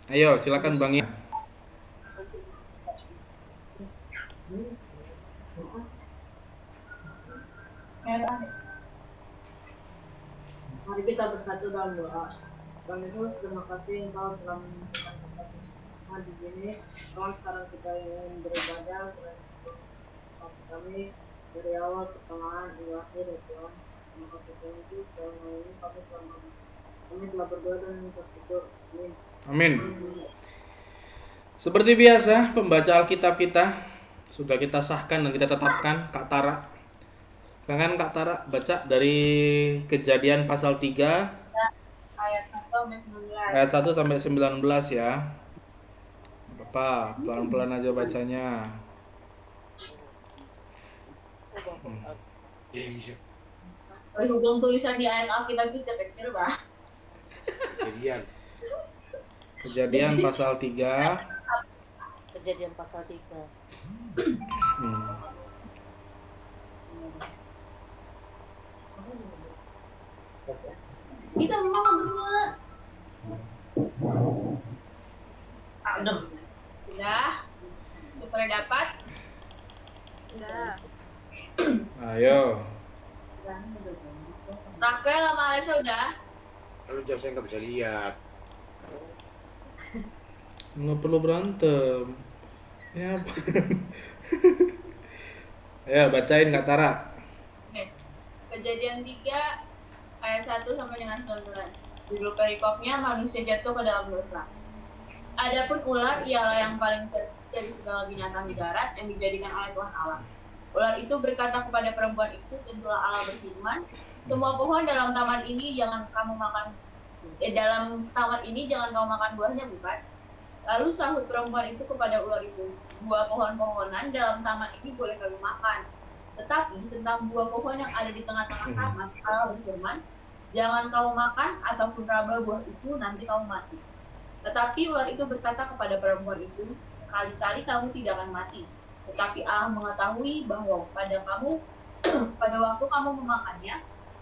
Ayo, silakan Terus Bang Ian. mari kita bersatu dalam doa. Tuhan Yesus, terima kasih Engkau telah menunjukkan kita bersama di sini. Tuhan, sekarang kita ingin beribadah kepada kami dari awal pertengahan hingga akhir ya Tuhan. Terima kasih Tuhan Yesus, dalam hal ini kami telah berdoa dan minta syukur. Amin. Amin. Seperti biasa, pembaca Alkitab kita sudah kita sahkan dan kita tetapkan Kak Tara. Silakan Kak Tara baca dari Kejadian pasal 3 Ayat 1 sampai 19. ayat 1 sampai 19 ya. Bapak, pelan-pelan aja bacanya. Berhubung tulisan di ayat Alkitab itu kecil, Pak. Kejadian. Kejadian Jadi pasal 3. Kejadian pasal 3. Hmm. kita memang berdua. Aduh. Sudah. Supaya dapat. Udah. Ayo. Rafael sama Alisa udah. Kalau jauh saya nggak bisa lihat. Nggak perlu berantem. Ya. Ya, bacain Kak Tara. Oke. Kejadian 3 ayat 1 sampai dengan 19. Judul perikopnya manusia jatuh ke dalam dosa. Adapun ular ialah yang paling cerdas dari segala binatang di darat yang dijadikan oleh Tuhan Allah. Ular itu berkata kepada perempuan itu, tentulah Allah berfirman, semua pohon dalam taman ini jangan kamu makan. Dalam taman ini jangan kamu makan buahnya, bukan? Lalu sahut perempuan itu kepada ular itu, buah pohon-pohonan dalam taman ini boleh kamu makan. Tetapi tentang buah pohon yang ada di tengah-tengah taman, Allah berfirman, jangan kamu makan ataupun raba buah itu, nanti kamu mati. Tetapi ular itu berkata kepada perempuan itu, sekali-kali kamu tidak akan mati. Tetapi Allah mengetahui bahwa pada waktu kamu memakannya,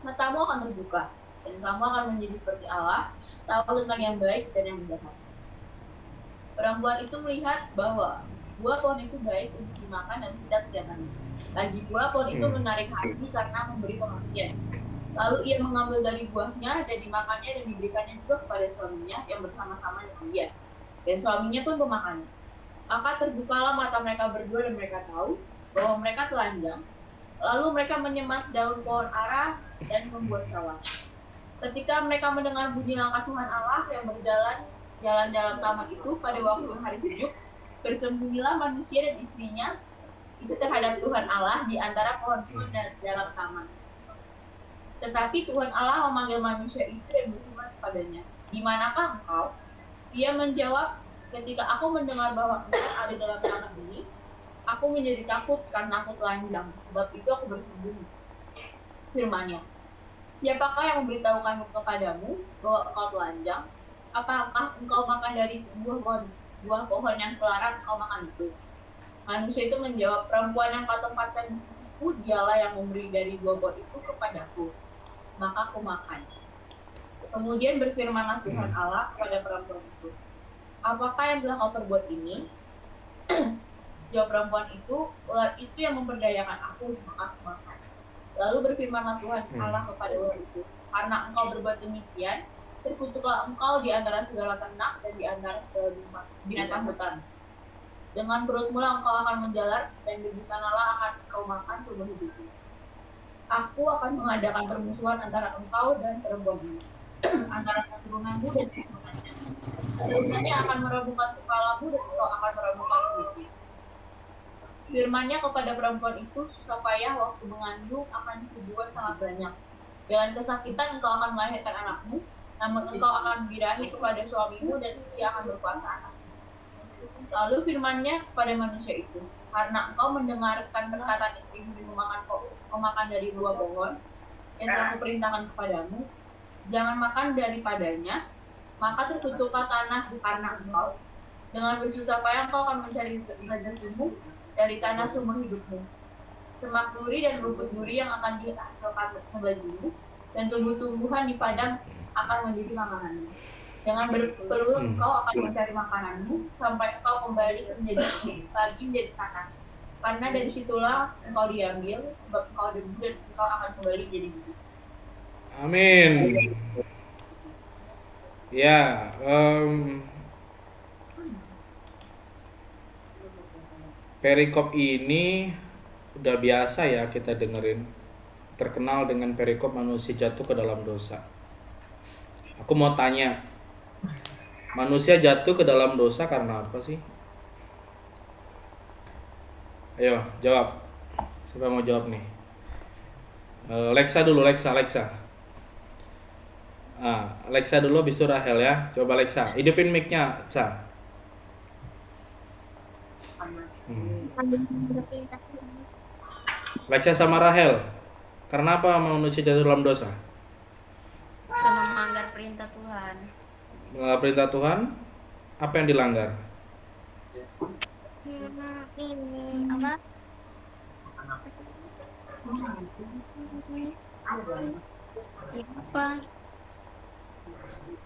matamu akan terbuka, dan kamu akan menjadi seperti Allah, tahu tentang yang baik dan yang jahat. Perempuan itu melihat bahwa buah pohon itu baik untuk dimakan dan sedap dilihatnya. Lagi pula pohon itu menarik hati karena memberi pengertian. Lalu ia mengambil dari buahnya dan dimakannya dan diberikannya juga kepada suaminya yang bersama-sama dengan dia. Dan suaminya pun memakannya. Maka terbukalah mata mereka berdua dan mereka tahu bahwa mereka telanjang. Lalu mereka menyemat daun pohon ara dan membuat sawah. Ketika mereka mendengar bunyi langkah Tuhan Allah yang jalan dalam taman itu pada waktu hari sejuk, bersembunyilah manusia dan istrinya itu terhadap Tuhan Allah di antara pohon-pohon dalam taman. Tetapi Tuhan Allah memanggil manusia itu dan berfirman kepadanya, di manakah engkau? Dia menjawab, ketika aku mendengar bahwa engkau ada dalam taman ini, aku menjadi takut karena aku telanjang, sebab itu aku bersembunyi. Firman-Nya, siapakah yang memberitahukan kepadamu bahwa engkau telanjang? Apakah engkau makan dari buah pohon yang terlarang engkau makan itu? Manusia itu menjawab, perempuan yang kau tempatkan di sisiku, dialah yang memberi dari buah pohon itu kepadaku. Maka aku makan. Kemudian berfirmanlah Tuhan Allah kepada perempuan itu, apakah yang telah kau perbuat ini? Jawab perempuan itu, ular itu yang memperdayakan aku, maka aku makan. Lalu berfirmanlah Tuhan Allah kepada ular itu, karena engkau berbuat demikian, terkutuklah engkau di antara segala ternak dan di antara segala binatang hutan. Dengan perutmu engkau akan menjalar, dan biji tanahlah akan engkau makan seumur hidupmu. Aku akan mengadakan permusuhan antara engkau dan perempuan ini, antara keturunanmu dan keturunannya. Keturunannya akan merebutkan kepalamu dan engkau akan merebutkan kulitnya. Firman-Nya kepada perempuan itu, susah payah waktu mengandung akan dibuat sangat banyak. Dengan kesakitan engkau akan melahirkan anakmu, namun engkau akan birahi kepada suamimu dan dia akan berkuasa anak. Lalu firman-Nya kepada manusia itu, karena engkau mendengarkan perkataan istrimu dan memakan dari buah pohon yang telah kuperintahkan kepadamu, jangan makan daripadanya, maka tertutuklah tanah karena engkau. Dengan bersusah payah engkau akan mencari rezekimu dari tanah seumur hidupmu. Semak duri dan rumput duri yang akan dihasilkan bagimu, dan tumbuh-tumbuhan di padang akan menjadi makananmu. Dengan berpeluh engkau akan mencari makananmu sampai engkau kembali menjadi tanah. Karena dari situlah engkau diambil, sebab engkau debu dan engkau akan kembali jadi debu. Amin. Ya, perikop ini udah biasa ya kita dengerin. Terkenal dengan perikop manusia jatuh ke dalam dosa. Aku mau tanya, manusia jatuh ke dalam dosa karena apa sih? Ayo, jawab. Siapa mau jawab nih? Lexa dulu, Lexa. Lexa dulu, habis itu Rahel ya. Coba Lexa, hidupin mic-nya, Ca. Lexa sama Rahel. Karena apa manusia jatuh dalam dosa? Karena melanggar perintah Tuhan. Melanggar perintah Tuhan, apa yang dilanggar? Ini apa? Apa?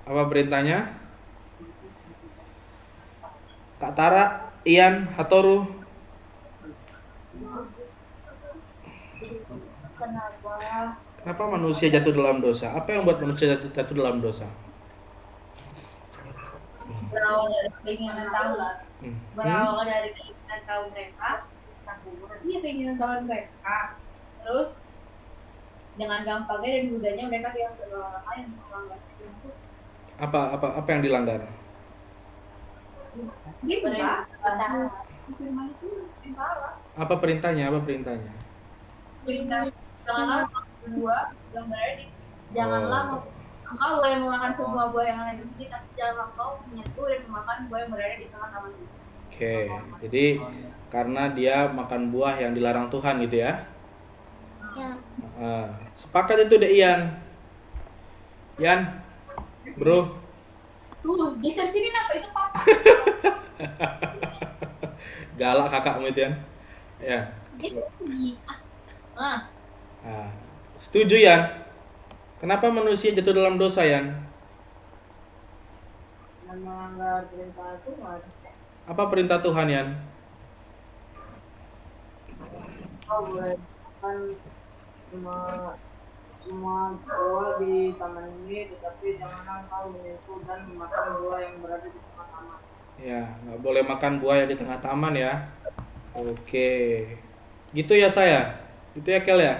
Apa perintahnya? Kak Tara, Ian, Hatoru. Kenapa manusia jatuh dalam dosa? Apa yang membuat manusia jatuh dalam dosa? Berawal dari keinginan tahu, berawal dari keinginan tahu mereka, keinginan tahu mereka. Terus dengan gampangnya dan mudahnya mereka yang segala hal yang melanggar itu. Apa yang dilanggar? Gitu lah. Firman itu salah. Apa perintahnya? Perintah janganlah makan buah yang berada di janganlah engkau boleh memakan semua buah yang ada di sini, tapi janganlah engkau menyentuh dan memakan buah yang berada di tengah taman itu. Oke, jadi karena dia makan buah yang dilarang Tuhan gitu ya? Ya. Sepakat itu deh Ian, bro. Tuh, geser sini apa itu papa? Galak kakakmu itu ya. Geser sini. Setuju Yan? Kenapa manusia jatuh dalam dosa Yan? Melanggar perintah Tuhan. Apa perintah Tuhan Yan? Kau boleh makan semua buah di taman ini, tetapi janganlah kau menyentuh dan memakan buah yang berada di tengah taman. Ya, nggak boleh makan buah yang di tengah taman ya. Oke, gitu ya saya. Itu ya Kel ya?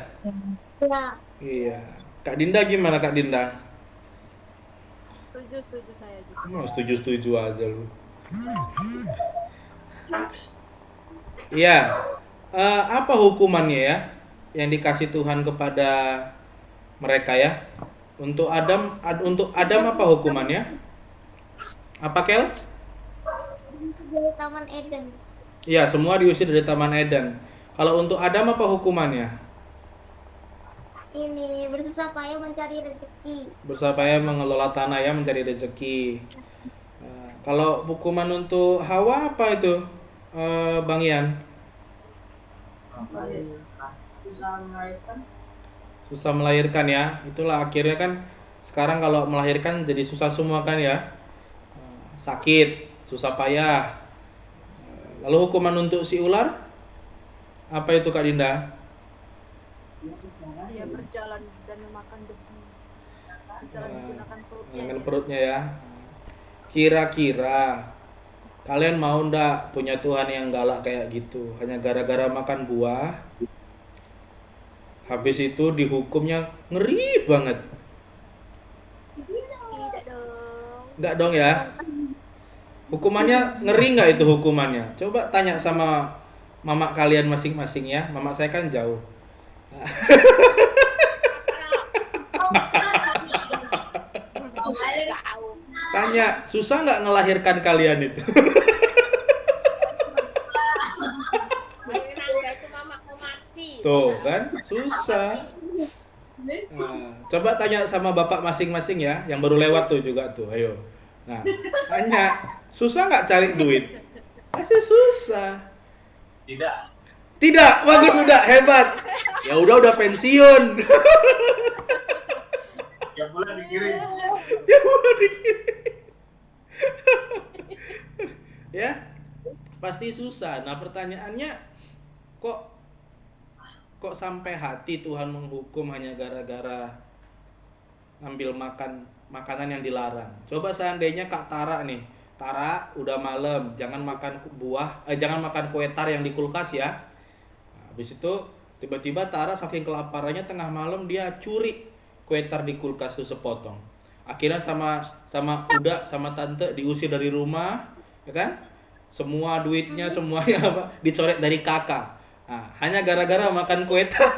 Ya. Iya. Kak Dinda gimana Kak Dinda? Setuju saya juga. Setuju aja lu. Iya. Apa hukumannya ya yang dikasih Tuhan kepada mereka ya? Untuk Adam apa hukumannya? Apa Kel? Dari Taman Eden. Iya, semua diusir dari Taman Eden. Kalau untuk Adam apa hukumannya? Ini bersusah payah mencari rezeki. Bersusah payah mengelola tanah ya, mencari rezeki. Kalau hukuman untuk Hawa apa itu, Bang Ian? Susah melahirkan. Susah melahirkan ya. Itulah akhirnya kan sekarang kalau melahirkan jadi susah semua kan ya. Sakit, susah payah. Lalu hukuman untuk si ular? Apa itu Kak Dinda? Dia berjalan dan memakan debu. Berjalan menggunakan perutnya. Dengan perutnya ya. Kira-kira kalian mau ndak punya Tuhan yang galak kayak gitu? Hanya gara-gara makan buah. Habis itu dihukumnya ngeri banget. Tidak dong. Enggak dong ya? Hukumannya ngeri nggak itu hukumannya? Coba tanya sama mama kalian masing-masing ya. Mama saya kan jauh. Tanya, susah nggak ngelahirkan kalian itu? Tuh kan, susah. Coba tanya sama bapak masing-masing ya, yang baru lewat tuh juga tuh, ayo. Nah, tanya, susah nggak cari duit? Pasti susah. Tidak, bagus sudah, hebat. Ya udah pensiun. Tiap bulan dikirim. Tiap bulan dikirim. Ya, pasti susah. Nah, pertanyaannya kok sampai hati Tuhan menghukum hanya gara-gara ngambil makanan yang dilarang. Coba seandainya Kak Tara nih, Tara udah malam, jangan makan jangan makan kue tar yang di kulkas ya. Nah, habis itu tiba-tiba Tara saking kelaparannya tengah malam dia curi kue tar di kulkas tuh sepotong. Akhirnya sama Uda sama tante diusir dari rumah, ya kan? Semua duitnya semuanya apa dicoret dari kakak. Nah, hanya gara-gara makan kue tar.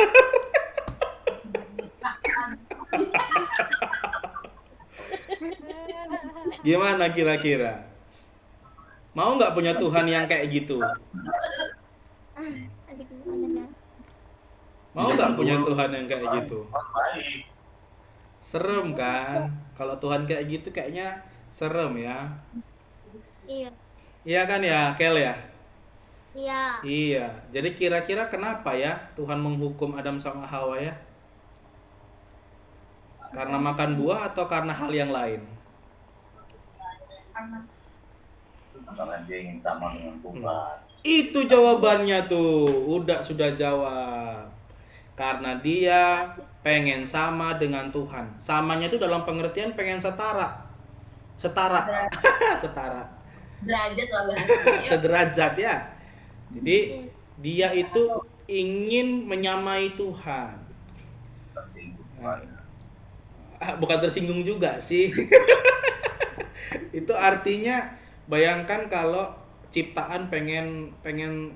Gimana kira-kira? Mau nggak punya Tuhan yang kayak gitu? Adik gimana? Mau nggak punya Tuhan yang kayak gitu? Serem kan? Kalau Tuhan kayak gitu kayaknya serem ya. Iya. Iya kan ya, Kel ya? Iya. Iya. Jadi kira-kira kenapa ya Tuhan menghukum Adam sama Hawa ya? Karena makan buah atau karena hal yang lain? Karena dia ingin sama dengan Tuhan. Itu jawabannya tuh, sudah jawab. Karena dia pengen sama dengan Tuhan. Samanya itu dalam pengertian pengen setara. Setara. Derajat lah bahasanya. Sederajat ya. Jadi dia itu ingin menyamai Tuhan. Bukan tersinggung juga sih. Itu artinya bayangkan kalau ciptaan pengen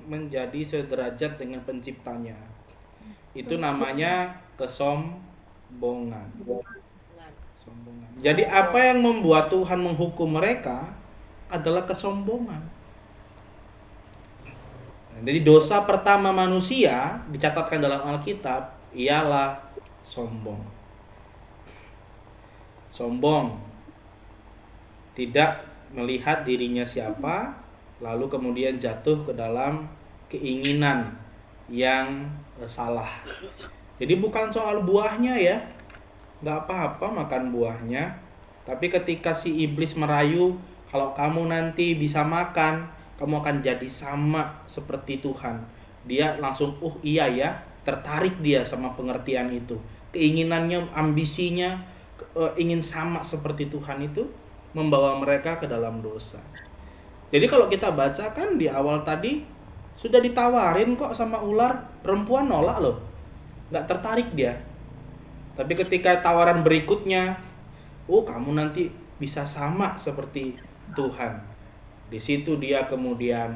menjadi sederajat dengan penciptanya. Itu namanya kesombongan. Jadi apa yang membuat Tuhan menghukum mereka adalah kesombongan. Jadi dosa pertama manusia dicatatkan dalam Alkitab ialah sombong. Sombong. Tidak melihat dirinya siapa, lalu kemudian jatuh ke dalam keinginan yang salah. Jadi bukan soal buahnya ya, nggak apa-apa makan buahnya. Tapi ketika si iblis merayu, kalau kamu nanti bisa makan, kamu akan jadi sama seperti Tuhan. Dia langsung, iya ya, tertarik dia sama pengertian itu. Keinginannya, ambisinya, ingin sama seperti Tuhan itu membawa mereka ke dalam dosa. Jadi kalau kita baca kan di awal tadi sudah ditawarin kok sama ular, perempuan nolak loh, nggak tertarik dia. Tapi ketika tawaran berikutnya, kamu nanti bisa sama seperti Tuhan. Di situ dia kemudian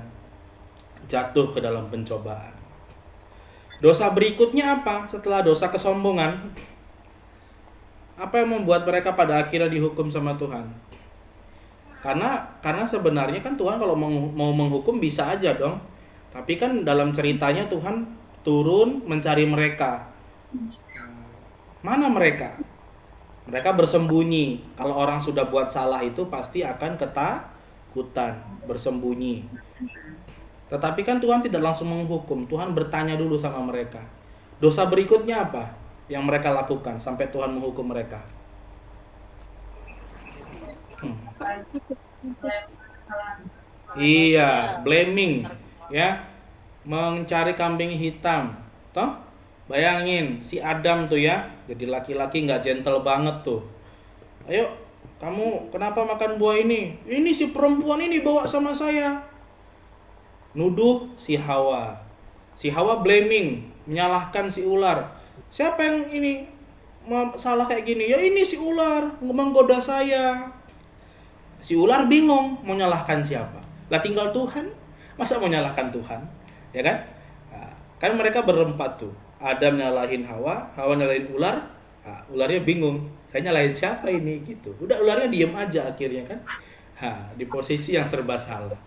jatuh ke dalam pencobaan. Dosa berikutnya apa? Setelah dosa kesombongan, apa yang membuat mereka pada akhirnya dihukum sama Tuhan? Karena sebenarnya kan Tuhan kalau mau menghukum bisa aja dong. Tapi kan dalam ceritanya Tuhan turun mencari mereka. Mana mereka? Mereka bersembunyi. Kalau orang sudah buat salah itu pasti akan ketakutan, bersembunyi. Tetapi kan Tuhan tidak langsung menghukum. Tuhan bertanya dulu sama mereka. Dosa berikutnya apa yang mereka lakukan sampai Tuhan menghukum mereka? Iya, blaming ya, mencari kambing hitam. Toh bayangin si Adam tuh ya, jadi laki-laki nggak gentle banget tuh. Ayo kamu kenapa makan buah ini? Ini si perempuan ini bawa sama saya. Nuduh si Hawa. Si Hawa blaming, menyalahkan si ular. Siapa yang ini salah kayak gini? Ya ini si ular menggoda saya. Si ular bingung mau nyalahkan siapa. Lah tinggal Tuhan, masa mau nyalahkan Tuhan? Ya kan? Nah, kan mereka berempat tuh. Adam nyalahin Hawa, Hawa nyalahin ular. Nah, ularnya bingung, saya nyalahin siapa ini gitu. Udah ularnya diem aja akhirnya kan. Di posisi yang serba salah.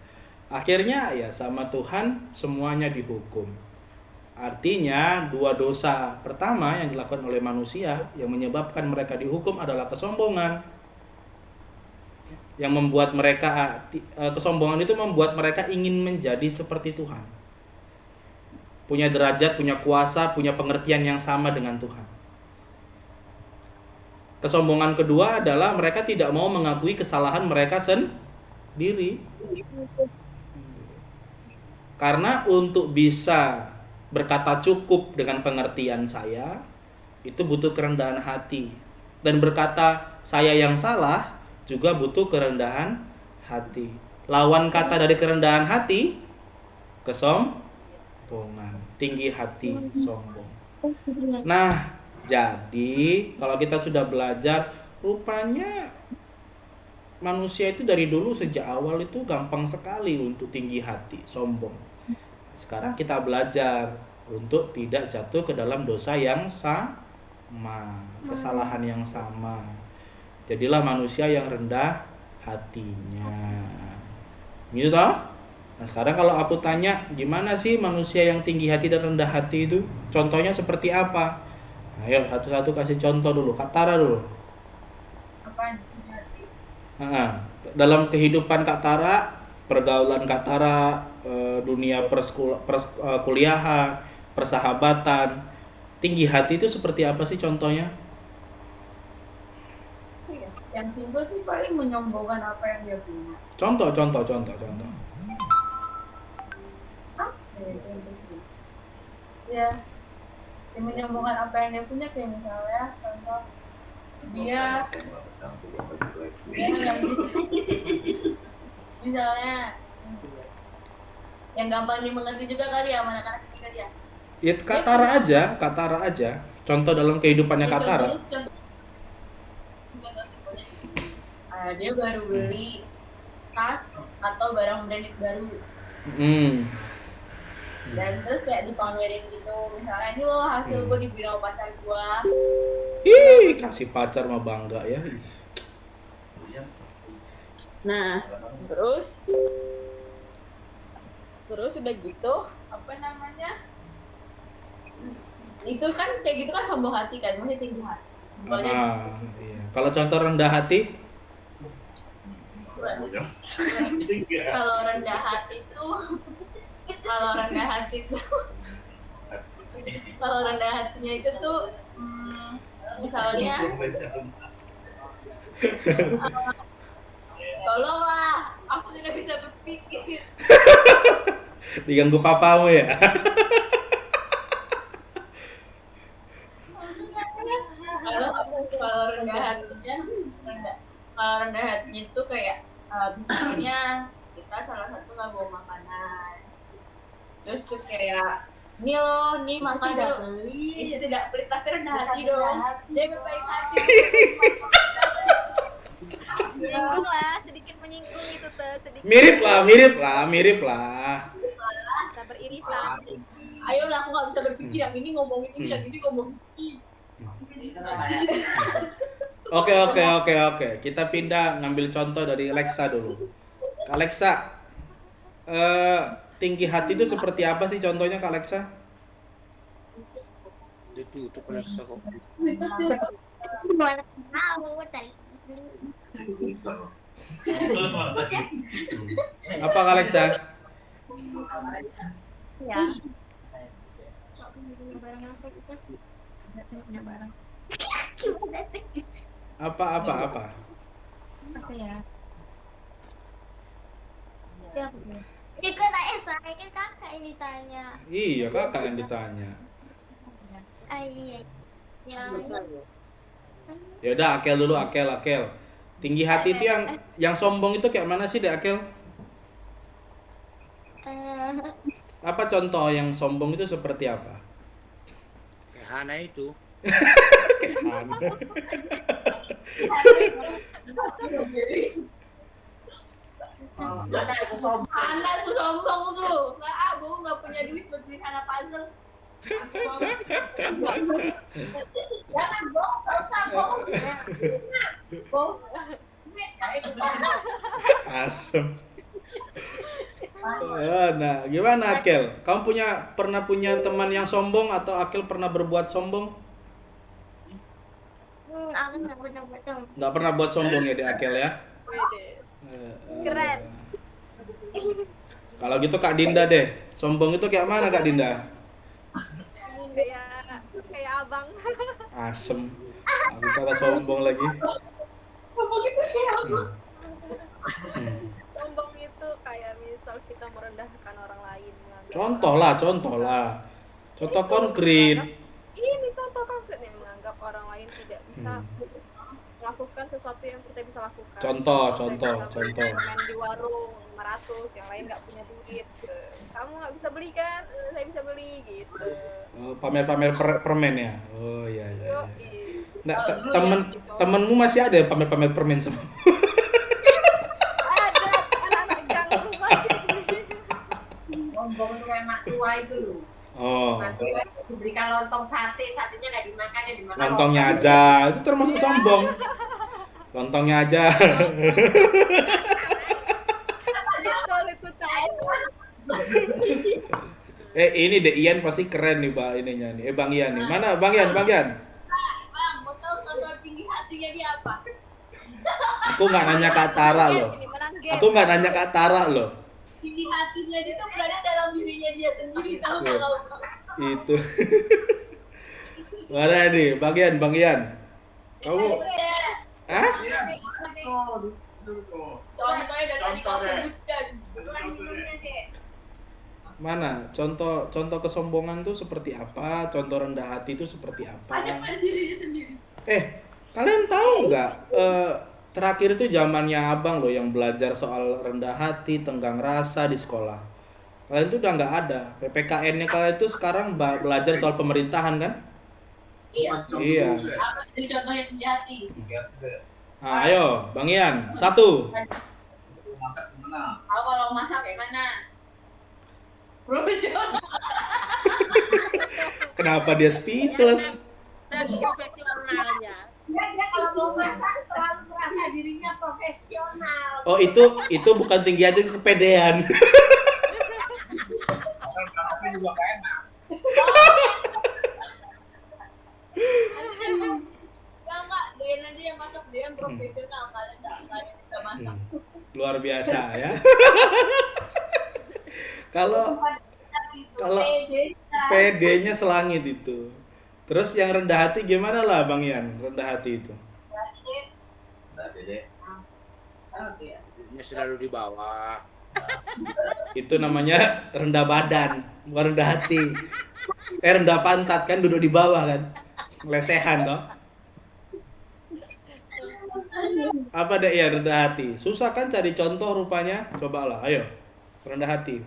Akhirnya ya sama Tuhan semuanya dihukum. Artinya dua dosa pertama yang dilakukan oleh manusia yang menyebabkan mereka dihukum adalah kesombongan. Yang membuat mereka, kesombongan itu membuat mereka ingin menjadi seperti Tuhan. Punya derajat, punya kuasa, punya pengertian yang sama dengan Tuhan. Kesombongan kedua adalah mereka tidak mau mengakui kesalahan mereka sendiri. Karena untuk bisa berkata cukup dengan pengertian saya, itu butuh kerendahan hati. Dan berkata saya yang salah juga butuh kerendahan hati. Lawan kata dari kerendahan hati, kesombongan. Tinggi hati, sombong. Nah, jadi kalau kita sudah belajar, rupanya manusia itu dari dulu sejak awal itu gampang sekali untuk tinggi hati, sombong. Sekarang kita belajar untuk tidak jatuh ke dalam dosa yang sama, kesalahan yang sama. Jadilah manusia yang rendah hatinya. Gitu toh? Nah, sekarang kalau aku tanya, gimana sih manusia yang tinggi hati dan rendah hati itu? Contohnya seperti apa? Ayo satu-satu kasih contoh dulu. Kak Tara dulu. Apa yang terjadi? Dalam kehidupan Kak Tara, pergaulan Kak Tara, dunia kuliahan, persahabatan, tinggi hati itu seperti apa sih contohnya? Yang simpel sih paling menyombongkan apa yang dia punya. Contoh. Ya, yang menyombongkan apa yang dia punya kayak misalnya contoh dia misalnya yang gampang dimengerti juga kali ya anak-anak kita dia. Ya Kak Tara aja. Contoh dalam kehidupannya Kak Tara. Contoh simpelnya, dia baru beli tas atau barang branded baru. Dan terus kayak dipamerin gitu, misalnya ini loh hasil gue dibeli sama pacar gue. Ih, kasih pacar mah bangga ya. Nah, terus udah gitu, apa namanya? Itu kan kayak gitu kan sombong hati kan, maksudnya tinggi hati. Simpelnya. Iya. Kalau contoh rendah hati? Kalau rendah hatinya itu tuh misalnya tolonglah, aku tidak bisa berpikir. Diganggu papamu ya? Kalau rendah hatinya itu kayak misalnya kita salah satu nggak bawa makanan, terus tuh kayak ini loh, nih makan dulu. Itu tidak pelit tapi rendah hati dong. Dia berbaik hati. Menyinggung lah, sedikit menyinggung gitu tuh, sedikit. Mirip lah. Bisa beririsan. Ayolah, aku nggak bisa berpikir, yang ini ngomongin ini, yang ini ngomongin ini. Oke. Kita pindah ngambil contoh dari Alexa dulu. Kak Alexa, tinggi hati itu seperti apa sih contohnya Kak Alexa? Ditutup Alexa kok. Gimana tahu tadi? Apa Kak Alexa? Ya. Barang apa kita? Barang. Apa? Apa ya? Ya. Ini kan saya kan kakak yang ditanya. Iya, kakak yang ditanya. Iya. Ya udah, Akel dulu, Akel. Tinggi hati itu yang sombong itu kayak mana sih, Dek Akel? Apa contoh yang sombong itu seperti apa? Kayak Hana itu. Anak tuh sombong tuh. Gue nggak punya duit buat beli anak puzzle. Jangan bohong, nggak usah bohong. Bohong. Asem. Nah, gimana Akel? Kamu pernah punya teman yang sombong atau Akel pernah berbuat sombong? Aku nggak pernah betul. Nggak pernah buat sombong ya, Dek Akel ya? Keren. Kalau gitu Kak Dinda deh. Sombong itu kayak mana Kak Dinda? Kayak abang. Asem. Aku kata sombong lagi. Sombong itu siapa? Sombong itu kayak misal misal kita merendahkan orang lain, menganggap Contoh orang lah, lain contoh bisa- lah. Contoh Itu, konkret. ini contoh konkret nih, menganggap orang lain tidak bisa Hmm. melakukan sesuatu yang kita bisa lakukan. Contoh, Saya contoh, bisa beli contoh. permen di warung 500, yang lain nggak punya duit. Kamu nggak bisa beli kan? Saya bisa beli gitu. Pamer-pamer permen ya. Oh iya iya. Yo, Iya. Nggak, Dulu ya, temenmu masih ada yang pamer-pamer permen sama? ada anak-anak gang rumah sini. Sombong itu kayak mak tua itu loh. Oh, Mak tua diberikan lontong sate, satenya nggak dimakan, ya dimakan lontongnya lontong. aja. Itu termasuk sombong. Lontongnya aja. Betul itu tahu. Ini deh Ian pasti keren nih Bang ininya nih. Bang Ian nih. Mana Bang Ian? Bang Ian. Bang, mau tahu contoh tinggi hatinya dia apa? Aku nggak nanya Kak Tara loh. Ini menang game. Aku nggak nanya Kak Tara loh. Tinggi hatinya dia tuh berada dalam dirinya dia sendiri, tahu nggak Iya. kamu? Itu. Mana nih? Bang Ian, Bang Ian. Kamu Hah? Contohnya dari tadi kau sebutkan. Mana? Contoh kesombongan tuh seperti apa? Contoh rendah hati itu seperti apa? Ada pada dirinya sendiri. Kalian tahu nggak? Terakhir itu zamannya abang loh yang belajar soal rendah hati, tenggang rasa di sekolah. Kalian tuh udah nggak ada. PPKN-nya kalian itu sekarang belajar soal pemerintahan kan? Iya. Iya. Apa jadi contoh yang tinggi hati? Nah, ayo, Bang Ian, 1. Masak gimana? Tahu kalau masak kayak mana? Profesional. Kenapa dia speechless? Segi profesionalnya. Dia kalau mau masak selalu merasa dirinya profesional. Oh, itu bukan tinggi hati, itu kepedean. Orang masaknya juga gak enak. Enggak, dia nanti yang masak, dia yang profesional, kalian nggak bisa masak. Luar biasa ya. Kalau Pede. PD-nya selangit itu. Terus yang rendah hati gimana lah Bang Ian? Rendah hati itu. Udah deh. Ini selalu di bawah. Itu namanya rendah badan, bukan rendah hati. Rendah pantat kan duduk di bawah kan. Lesehan toh. Apa deh ya rendah hati? Susah kan cari contoh rupanya? Cobalah, ayo. Rendah hati.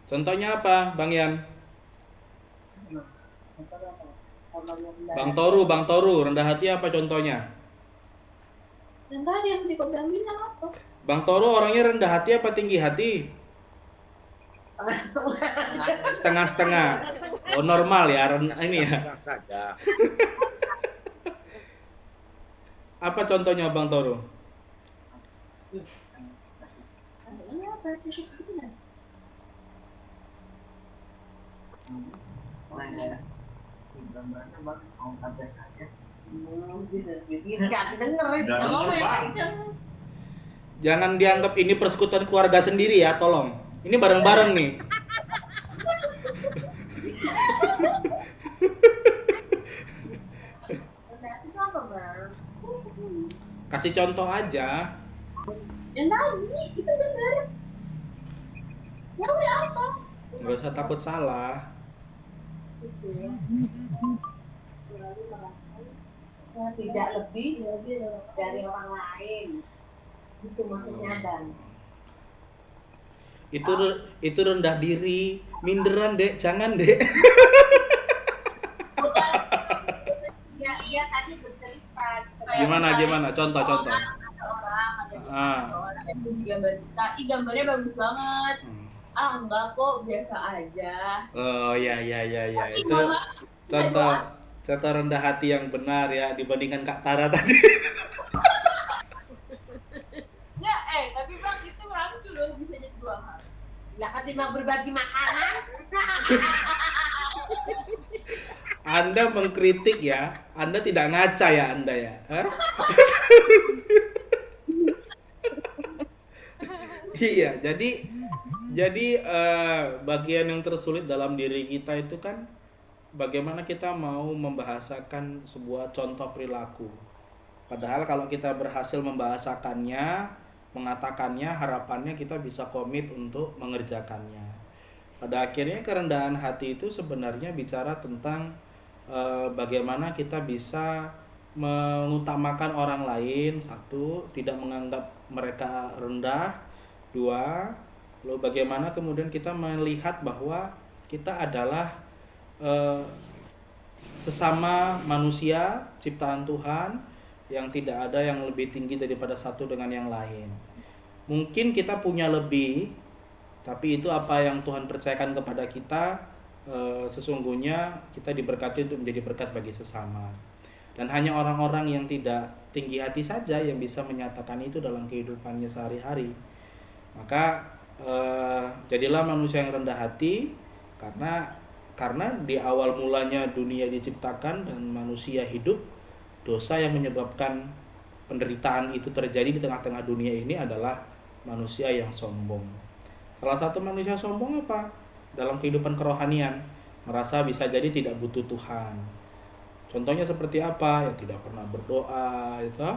Contohnya apa, Bang Ian? Bang Toru, rendah hati apa contohnya? Dan tadi yang di Kogambi apa? Bang Toru orangnya rendah hati apa tinggi hati? Setengah-setengah. Oh normal ya, ini ya. Tenang saja. Apa contohnya Bang Toru? Iya, berarti itu sebetulnya. Gambarnya bagus, mau sampai saja. Nggak denger itu. Yang ngomong yang kenceng. Jangan dianggap ini persekutuan keluarga sendiri ya, tolong. Ini bareng-bareng nih. Berarti itu apa, Bang? Kasih contoh aja. Yang tadi, itu bener. Yang udah apa? Nggak usah takut salah. Tidak lebih dari orang lain. Itu maksudnya dan. Itu rendah diri. Minderan, Dek. Jangan, Dek. Dia tadi bercerita. Gimana? Contoh. Ada orang, ada orang yang punya gambar kita. Ih, gambarnya bagus banget. Ah, enggak kok, biasa aja. Oh, iya. Ih, Itu Mama, bisa contoh rendah hati yang benar ya dibandingkan Kak Tara tadi. Enggak, tapi Bang, itu langsung loh bisa jadi 2 hal. Ya kan timbang berbagi makanan. Anda mengkritik ya, Anda tidak ngaca ya Anda ya. Hah? Iya, jadi bagian yang tersulit dalam diri kita itu kan bagaimana kita mau membahasakan sebuah contoh perilaku. Padahal kalau kita berhasil membahasakannya, mengatakannya, harapannya kita bisa komit untuk mengerjakannya. Pada akhirnya kerendahan hati itu sebenarnya bicara tentang bagaimana kita bisa mengutamakan orang lain, satu, tidak menganggap mereka rendah, dua, lalu bagaimana kemudian kita melihat bahwa kita adalah eh, sesama manusia ciptaan Tuhan yang tidak ada yang lebih tinggi daripada satu dengan yang lain. Mungkin kita punya lebih, tapi itu apa yang Tuhan percayakan kepada kita, sesungguhnya kita diberkati untuk menjadi berkat bagi sesama. Dan hanya orang-orang yang tidak tinggi hati saja yang bisa menyatakan itu dalam kehidupannya sehari-hari. Maka jadilah manusia yang rendah hati, karena di awal mulanya dunia diciptakan dan manusia hidup, dosa yang menyebabkan penderitaan itu terjadi di tengah-tengah dunia ini adalah manusia yang sombong. Salah satu manusia sombong apa? Dalam kehidupan kerohanian, merasa bisa jadi tidak butuh Tuhan. Contohnya seperti apa? Yang tidak pernah berdoa, itu.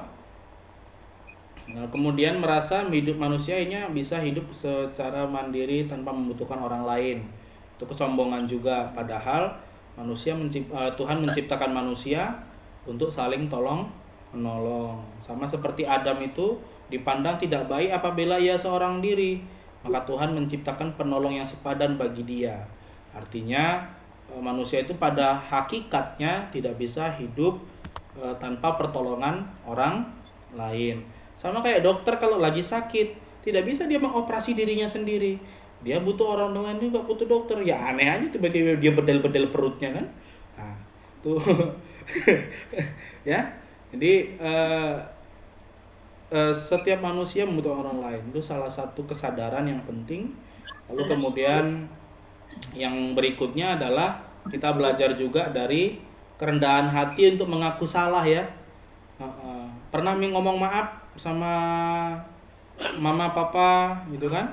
Nah, kemudian merasa hidup manusia ini bisa hidup secara mandiri tanpa membutuhkan orang lain. Itu kesombongan juga. Padahal Tuhan menciptakan manusia untuk saling tolong menolong. Sama seperti Adam itu dipandang tidak baik apabila ia seorang diri, maka Tuhan menciptakan penolong yang sepadan bagi dia. Artinya manusia itu pada hakikatnya tidak bisa hidup tanpa pertolongan orang lain. Sama kayak dokter kalau lagi sakit, tidak bisa dia mengoperasi dirinya sendiri. Dia butuh orang lain juga, butuh dokter. Ya aneh aja tiba-tiba dia bedel-bedel perutnya kan. Nah, tuh ya. Jadi setiap manusia membutuhkan orang lain. Itu salah satu kesadaran yang penting. Lalu kemudian yang berikutnya adalah kita belajar juga dari kerendahan hati untuk mengaku salah ya. Pernah ngomong maaf sama mama papa gitu kan?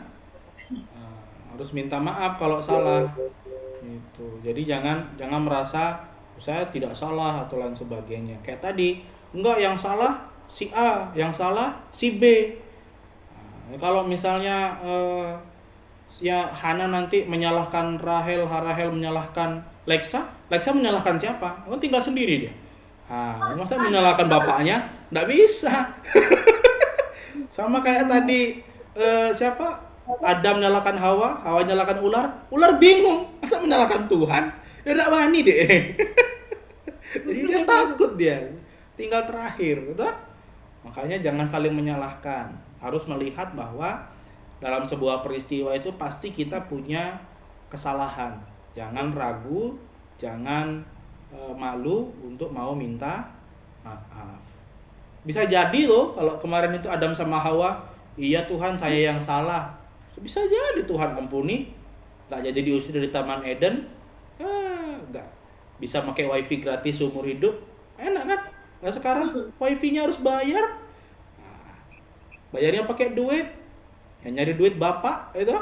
Harus minta maaf kalau salah. Gitu. Jadi jangan merasa saya tidak salah atau lain sebagainya. Kayak tadi, enggak, yang salah si A, yang salah si B. Nah, kalau misalnya ya Hana nanti menyalahkan Rahel, Rahel menyalahkan Lexa menyalahkan siapa? Oh, tinggal sendiri dia. Masa menyalahkan bapaknya? Nggak bisa. Sama kayak tadi siapa? Adam menyalahkan Hawa, Hawa menyalahkan ular bingung. Masa menyalahkan Tuhan? Ya nggak wani deh. Jadi dia takut dia. Tinggal terakhir, gitu. Makanya jangan saling menyalahkan. Harus melihat bahwa dalam sebuah peristiwa itu pasti kita punya kesalahan. Jangan ragu, jangan malu untuk mau minta maaf. Bisa jadi loh kalau kemarin itu Adam sama Hawa, iya Tuhan saya yang salah. Bisa jadi Tuhan ampuni, nggak jadi diusir dari Taman Eden, nggak bisa pakai wifi gratis seumur hidup, enak kan? Nah sekarang wifi-nya harus bayar, bayarnya pakai duit, yang nyari duit bapak itu,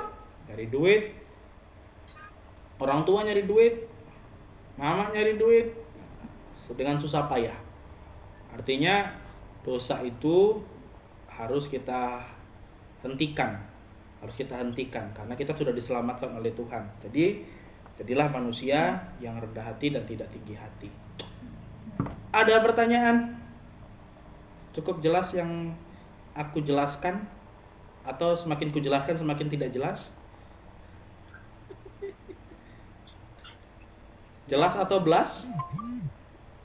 nyari duit, orang tua nyari duit, mama nyari duit, dengan susah payah. Artinya dosa itu harus kita hentikan, karena kita sudah diselamatkan oleh Tuhan. Jadi jadilah manusia yang rendah hati dan tidak tinggi hati. Ada pertanyaan? Cukup jelas yang aku jelaskan? Atau semakin ku jelaskan semakin tidak jelas? Jelas atau belas?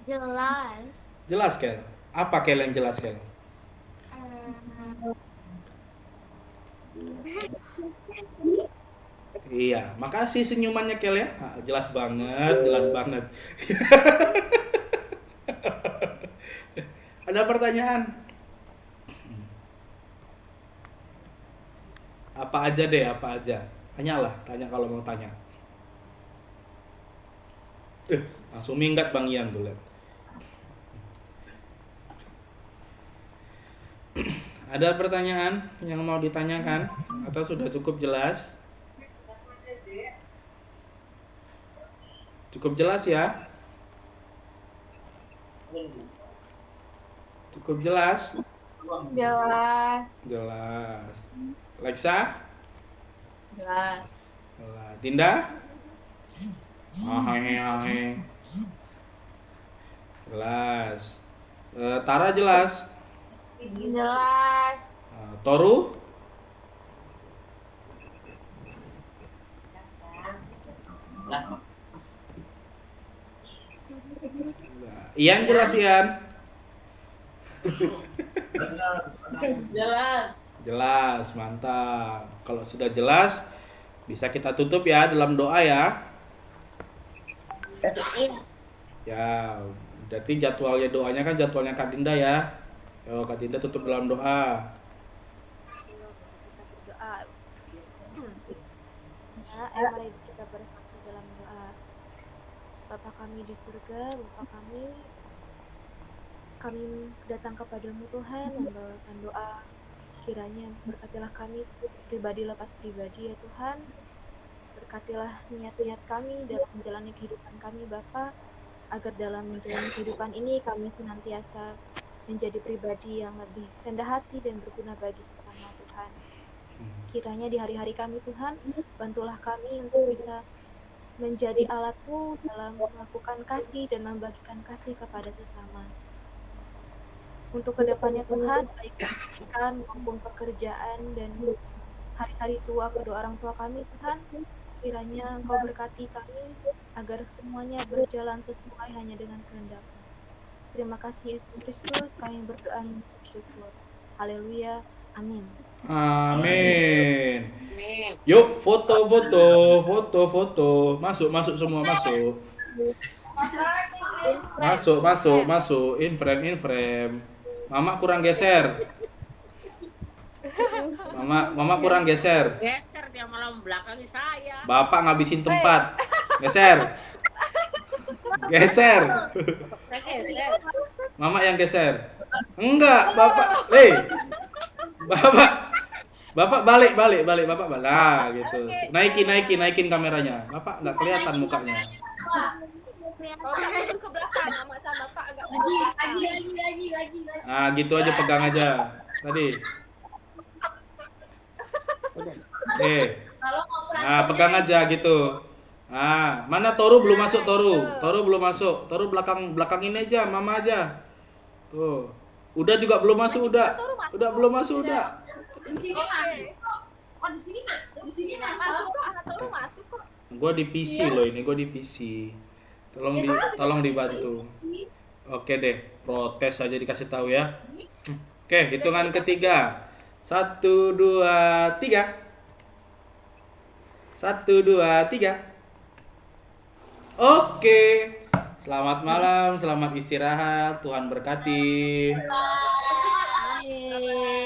Jelas. Jelas, Kel. Apa Kel yang jelas, Kel? Iya, makasih senyumannya Kel ya. Jelas banget, jelas banget. Ada pertanyaan? Apa aja deh, apa aja. Tanyalah, tanya kalau mau tanya. Langsung minggat Bang Ian tuh lihat. Ada pertanyaan yang mau ditanyakan atau sudah cukup jelas? Cukup jelas ya? Cukup jelas? Jelas. Jelas. Lexa? Jelas. Jelas. Dinda? Ahe. Jelas. Tara jelas. Jelas. Toru? Ian jelas Ian? Jelas. Jelas, mantap. Kalau sudah jelas, bisa kita tutup ya dalam doa ya. Ya, berarti jadwalnya doanya kan jadwalnya Kak Dinda ya. Yo, Kak Dinda tutup dalam doa. Ayo kita berdoa. Mari kita bersatu dalam doa. Bapa kami di surga, Bapa kami datang kepadamu Tuhan membawakan doa. Kiranya berkatilah kami pribadi lepas pribadi ya Tuhan. Berkatilah niat-niat kami dalam menjalani kehidupan kami Bapa, agar dalam menjalani kehidupan ini kami senantiasa menjadi pribadi yang lebih rendah hati dan berguna bagi sesama Tuhan. Kiranya di hari-hari kami Tuhan, bantulah kami untuk bisa menjadi alat-Mu dalam melakukan kasih dan membagikan kasih kepada sesama. Untuk kedepannya Tuhan, baik pendidikan maupun pekerjaan dan hari-hari tua kedua orang tua kami Tuhan, kiranya Engkau berkati kami agar semuanya berjalan sesuai hanya dengan kehendak-Mu. Terima kasih Yesus Kristus, kami berdoa dan bersyukur. Haleluya, amin. Amin. Yuk, foto. Masuk semua masuk. Masuk. In frame. Mama kurang geser. Mama kurang geser. Geser dia malah membelakangi saya. Bapak ngabisin tempat. Geser. Geser. Mama yang geser. Enggak, Bapak. Bapak balik. Bapak balik. Nah, gitu. Naikin kameranya. Bapak nggak kelihatan mukanya. Kalau kamu mundur ke belakang, Mama sama Bapak agak mundur ke belakang. Lagi. Nah, gitu aja pegang aja. Tadi. Nah, pegang aja gitu. Nah, mana Toru belum masuk Toru? Toru belum masuk. Toru belakang ini aja, Mama aja. Tuh. Udah juga belum masuk udah. Udah belum masuk udah. Di sini Oh, di sini masuk kok, Toru masuk kok. Gua di PC loh ini, gua di PC. Tolong dibantu. Oke deh, protes aja dikasih tahu ya. Oke, hitungan ketiga. 1, 2, 3. 1, 2, 3. Oke. Selamat malam, selamat istirahat. Tuhan berkati. Amin.